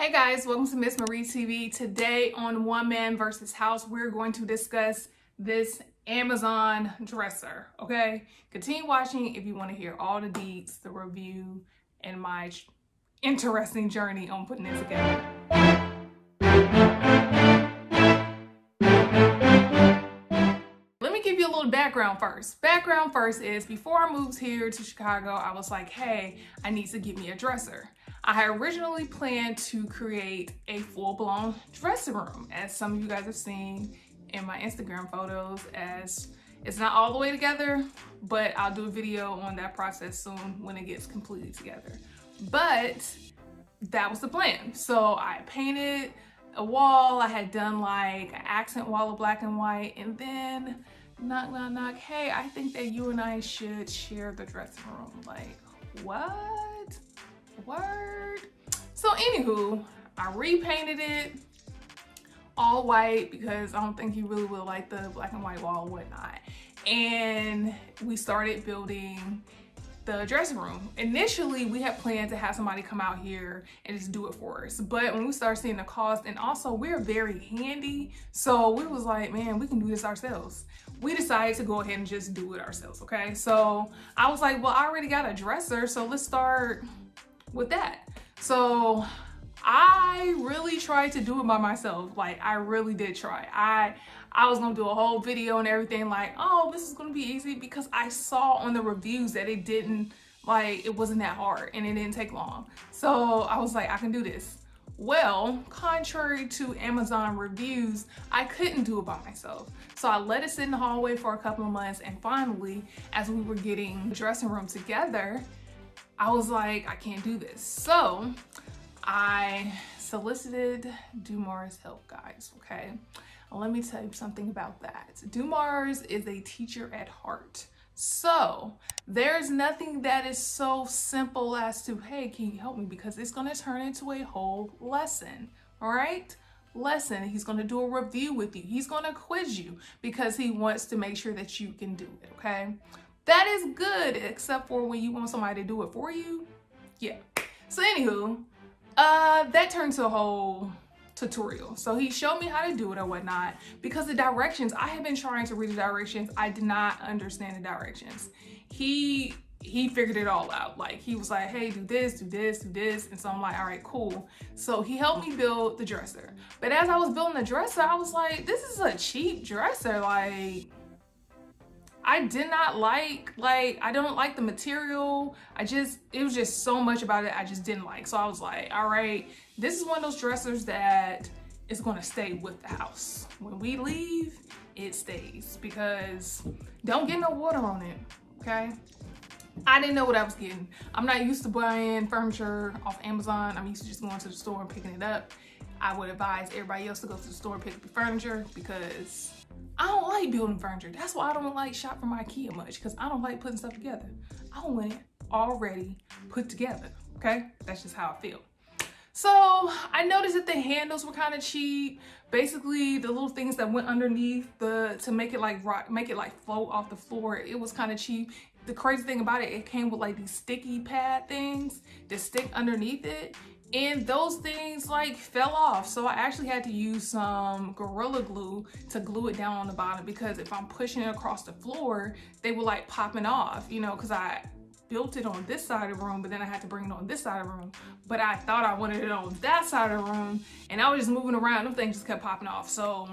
Hey guys, welcome to Miss Marie TV. Today on One Man versus House, we're going to discuss this Amazon dresser, okay? Continue watching if you want to hear all the deets, the review, and my interesting journey on putting it together. Let me give you a little background first. Background first is before I moved here to Chicago, I was like, hey, I need to get me a dresser. I had originally planned to create a full-blown dressing room, as some of you guys have seen in my Instagram photos, as it's not all the way together, but I'll do a video on that process soon when it gets completely together. But that was the plan. So I painted a wall. I had done like an accent wall of black and white, and then knock, knock, knock, hey, I think that you and I should share the dressing room. Like, what? Word. So anywho, I repainted it all white because I don't think you really will like the black and white wall and whatnot. And we started building the dressing room. Initially, we had planned to have somebody come out here and just do it for us. But when we started seeing the cost, and also we're very handy, so we was like, man, we can do this ourselves. We decided to go ahead and just do it ourselves, okay? So I was like, well, I already got a dresser, so let's start with that. So I really tried to do it by myself. Like, I really did try. I was gonna do a whole video and everything like, oh, this is gonna be easy, because I saw on the reviews that it wasn't that hard and it didn't take long. So I was like, I can do this. Well, contrary to Amazon reviews, I couldn't do it by myself. So I let it sit in the hallway for a couple of months, and finally, as we were getting the dressing room together, I was like, I can't do this. So I solicited Dumars' help, guys, okay? Let me tell you something about that. Dumars is a teacher at heart. So there's nothing that is so simple as to, hey, can you help me? Because it's gonna turn into a whole lesson, all right? Lesson. He's gonna do a review with you. He's gonna quiz you because he wants to make sure that you can do it, okay? That is good, except for when you want somebody to do it for you. Yeah. So anywho, that turned to a whole tutorial. So he showed me how to do it or whatnot, because the directions, I have been trying to read the directions. I did not understand the directions. He figured it all out. Like, he was like, hey, do this, do this, do this. And so I'm like, all right, cool. So he helped me build the dresser. But as I was building the dresser, I was like, this is a cheap dresser. Like, I did not like I don't like the material. It was just so much about it I just didn't like. So I was like, all right, this is one of those dressers that is gonna stay with the house. When we leave, it stays, because don't get no water on it, okay? I didn't know what I was getting. I'm not used to buying furniture off Amazon. I'm used to just going to the store and picking it up. I would advise everybody else to go to the store and pick up the furniture, because I don't like building furniture. That's why I don't like shop from IKEA much, because I don't like putting stuff together. I want it already put together, okay? That's just how I feel. So I noticed that the handles were kind of cheap. Basically, the little things that went underneath to make it like float off the floor, it was kind of cheap. The crazy thing about it, it came with like these sticky pad things that stick underneath it. And those things like fell off. So I actually had to use some Gorilla Glue to glue it down on the bottom, because if I'm pushing it across the floor, they were like popping off, you know, because I built it on this side of the room, but then I had to bring it on this side of the room. But I thought I wanted it on that side of the room, and I was just moving around. Them things just kept popping off. So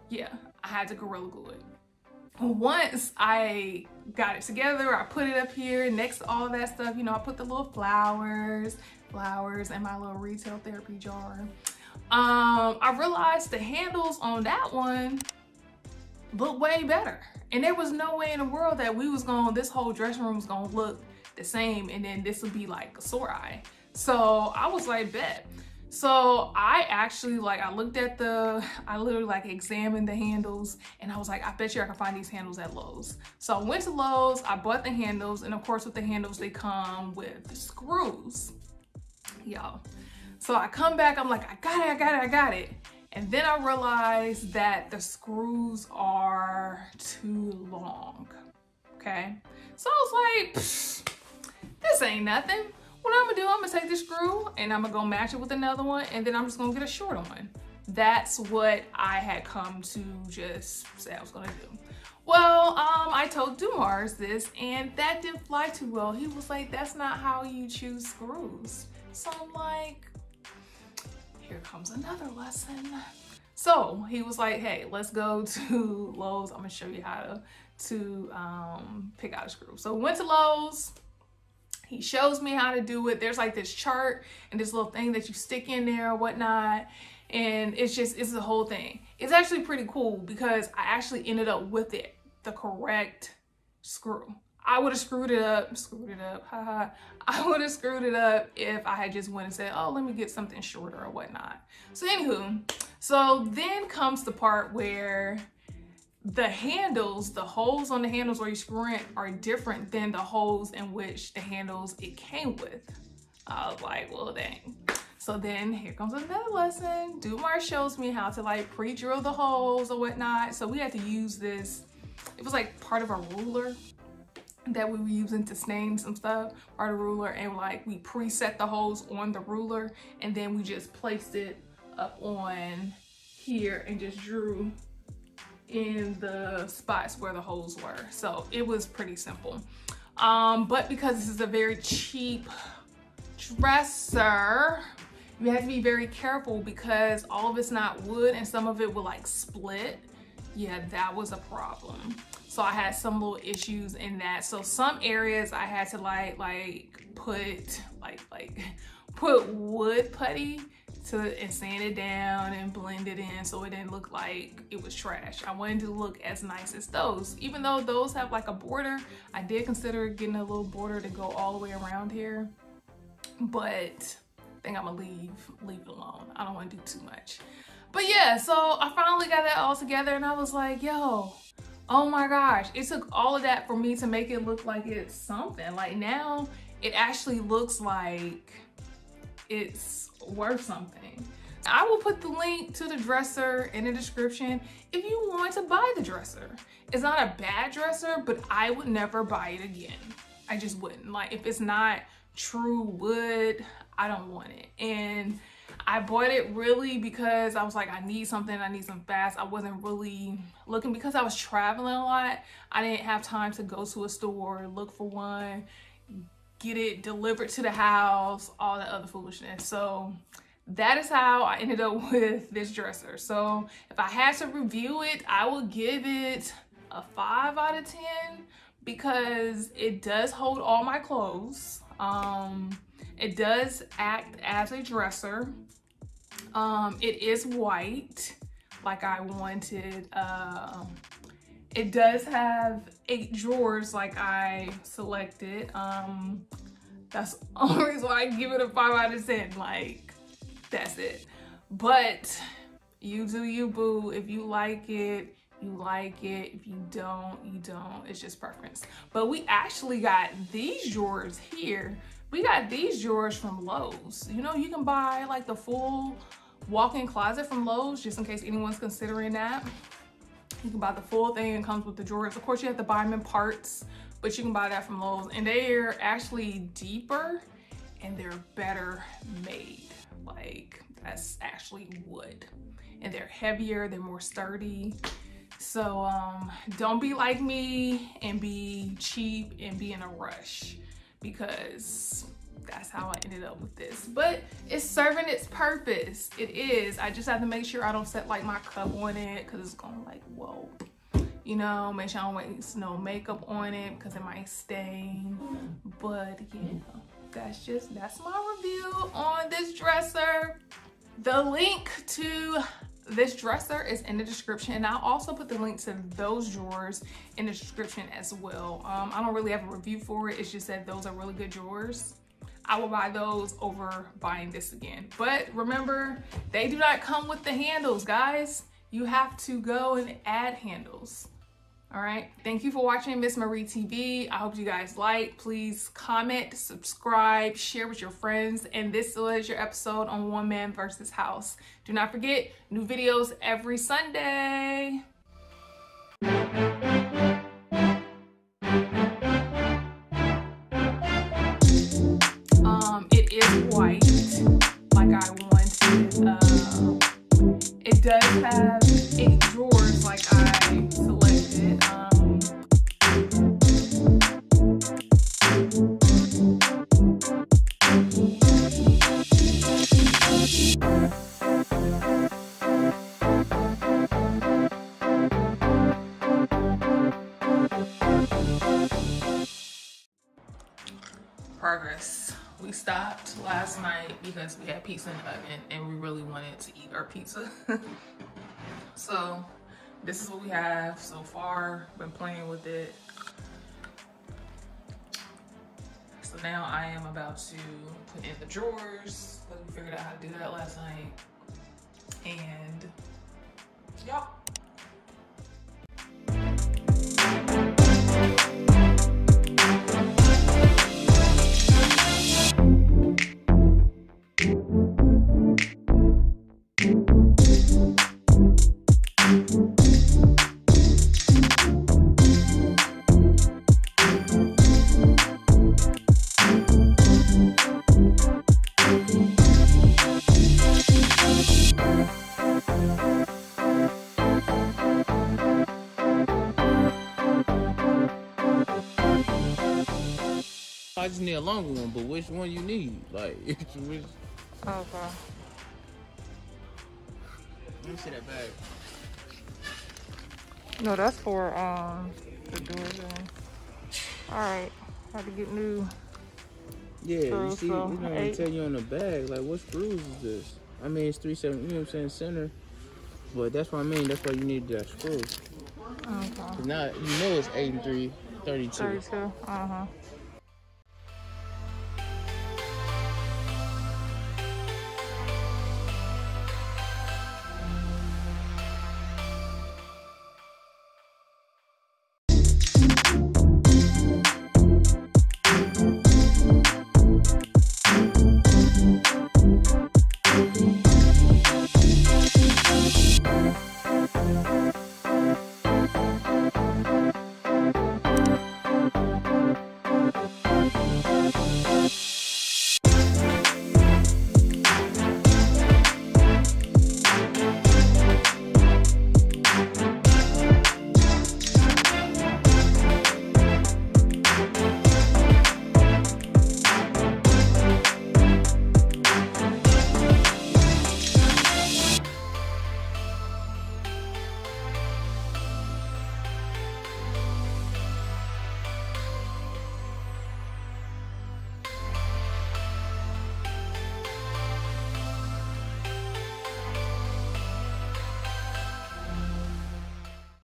yeah, I had to Gorilla Glue it. Once I got it together, I put it up here next to all that stuff. You know, I put the little flowers in my little retail therapy jar. I realized the handles on that one look way better. And there was no way in the world that this whole dressing room was gonna look the same, and then this would be like a sore eye. So I was like, bet. So I actually I literally examined the handles, and I was like, I bet you I can find these handles at Lowe's. So I went to Lowe's, I bought the handles, and of course with the handles, they come with the screws, y'all. So I come back, I'm like, I got it. And then I realized that the screws are too long, okay? So I was like, this ain't nothing. what I'm gonna do, I'm gonna take this screw and I'm gonna go match it with another one, and then I'm just gonna get a short one. That's what I had come to just say I was gonna do. Well, I told Dumars this, and that didn't fly too well. He was like, that's not how you choose screws. So I'm like, here comes another lesson. So he was like, hey, let's go to Lowe's. I'm gonna show you how to pick out a screw. So we went to Lowe's. He shows me how to do it. There's like this chart and this little thing that you stick in there or whatnot. And it's the whole thing. It's actually pretty cool because I actually ended up with the correct screw. I would have screwed it up, haha. I would have screwed it up if I had just went and said, oh, let me get something shorter or whatnot. So anywho, so then comes the part where the handles, the holes on the handles where you screw in are different than the holes in which the handles it came with. I was like, well, dang. So then here comes another lesson. Dumars shows me how to like pre-drill the holes or whatnot. So we had to use this, it was like part of a ruler that we were using to stain some stuff, part of the ruler, and like we preset the holes on the ruler, and then we just placed it up on here and just drew in the spots where the holes were. So it was pretty simple. But because this is a very cheap dresser, you have to be very careful because all of it's not wood and some of it will like split. Yeah, that was a problem. So I had some little issues in that. So some areas I had to put wood putty and sand it down and blend it in so it didn't look like it was trash. I wanted to look as nice as those. Even though those have like a border, I did consider getting a little border to go all the way around here. But I think I'm gonna leave it alone. I don't want to do too much. But yeah, so I finally got that all together and I was like, yo, oh my gosh, it took all of that for me to make it look like it's something. Like now it actually looks like it's worth something. I will put the link to the dresser in the description if you want to buy the dresser. It's not a bad dresser, but I would never buy it again. I just wouldn't. Like if it's not true wood, I don't want it. And I bought it really because I was like, I need something fast. I wasn't really looking because I was traveling a lot. I didn't have time to go to a store, look for one, get it delivered to the house, all that other foolishness. So that is how I ended up with this dresser. So if I had to review it, I would give it a 5 out of 10 because it does hold all my clothes. It does act as a dresser. It is white like I wanted. It does have 8 drawers like I selected. That's the only reason why I give it a 5 out of 10. Like, that's it. But you do you, boo. If you like it, you like it. If you don't, you don't. It's just preference. But we actually got these drawers here. We got these drawers from Lowe's. You know, you can buy like the full walk-in closet from Lowe's, just in case anyone's considering that. You can buy the full thing and comes with the drawers. Of course, you have to buy them in parts, but you can buy that from Lowe's. And they're actually deeper and they're better made. Like, that's actually wood. And they're heavier, they're more sturdy. So don't be like me and be cheap and be in a rush, because that's how I ended up with this. But it's serving its purpose. It is. I just have to make sure I don't set like my cup on it because it's going like, whoa. You know, make sure I don't waste no makeup on it because it might stain. But yeah, that's my review on this dresser. The link to this dresser is in the description, and I'll also put the link to those drawers in the description as well. I don't really have a review for it. It's just that those are really good drawers. I will buy those over buying this again. But remember, they do not come with the handles, guys. You have to go and add handles. All right, thank you for watching Miss Marie TV. I hope you guys like. Please comment, subscribe, share with your friends. And this was your episode on One Man versus House. Do not forget, new videos every Sunday. stopped last night because we had pizza in the oven and we really wanted to eat our pizza. So this is what we have so far. Been playing with it. So now I am about to put in the drawers because we figured out how to do that last night. And y'all. I just need a longer one, but which one you need? Like, which... Okay. Let me see that bag. No, that's for the doors. All right, had to get new. Yeah, screws, you see, so you know, they tell you on the bag, like, what screws is this? I mean, it's 3/7, you know what I'm saying, center. But that's what I mean, that's why you need that screw. Okay. Now, you know it's 8 and 3, 32. 32,